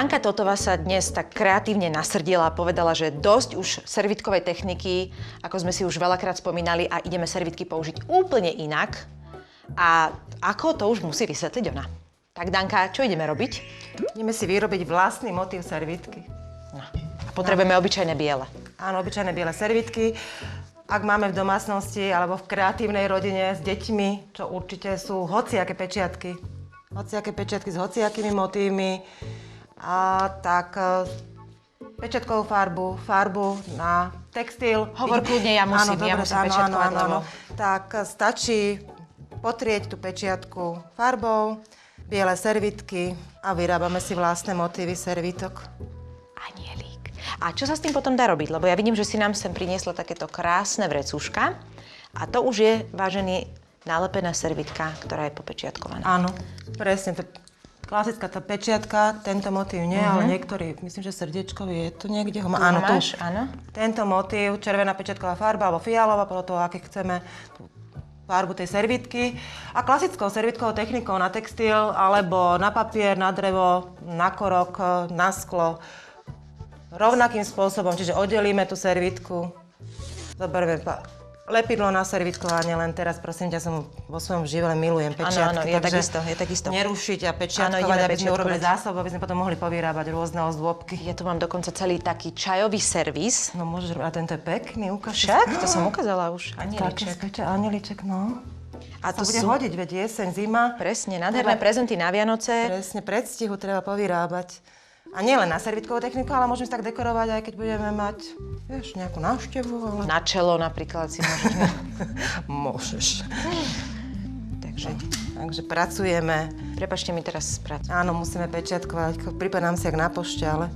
Danka Totová sa dnes tak kreatívne nasrdila a povedala, že dosť už servitkovej techniky, ako sme si už veľakrát spomínali, a ideme servitky použiť úplne inak. A ako to už musí vysvetliť ona. Tak Danka, čo ideme robiť? Ideme si vyrobiť vlastný motív servitky. No. A potrebujeme obyčajné biele. Áno, obyčajné biele servitky. Ak máme v domácnosti alebo v kreatívnej rodine s deťmi, čo určite sú hociaké pečiatky. Hociaké pečiatky s hociakými motívmi. A tak pečiatkovú farbu na textil. Hovor kľudne, ja musím, áno, ja musím pečiatkovať, lebo... Tak stačí potrieť tú pečiatku farbou, biele servitky a vyrábame si vlastné motívy servitok. Anielík. A čo sa s tým potom dá robiť? Lebo ja vidím, že si nám sem priniesla takéto krásne vrecúška a to už je, vážený, nalepená servitka, ktorá je popečiatkovaná. Áno, presne. Klasická tá pečiatka, tento motív nie, ale niektorý, myslím, že srdiečkový je tu niekde. Áno, máš, áno. Tento motív, červená pečiatková farba alebo fialová, podľa toho, aké chceme tú farbu tej servitky. A klasickou servitkovou technikou na textil alebo na papier, na drevo, na korok, na sklo. Rovnakým spôsobom, čiže oddelíme tú servitku, zoberieme lepidlo na servitku a len teraz, prosím ťa, som vo svojom živole milujem pečiatky. Áno, je takisto. Nerušiť a pečiatkovať, aby sme urobili zásobu, aby sme potom mohli povyrábať rôzne ozdôbky. Ja tu mám dokonca celý taký čajový servis. No môžeš robiť, a tento je pekný, ukáž. Však, to som ukázala už. Anieliček. Anieliček, no. A to to bude hodiť, veď jeseň, zima. Presne, nádherné prezenty na Vianoce. Presne, predstihu treba povyrábať. A nielen na servitkovú techniku, ale môžeme si tak dekorovať, aj keď budeme mať, vieš, nejakú návštevu. Ale... Na čelo napríklad si môžeš. Môžeš. Takže pracujeme. Prepáčte mi teraz prácu. Áno, musíme pečiatkovať. Pripadám si jak na pošte, ale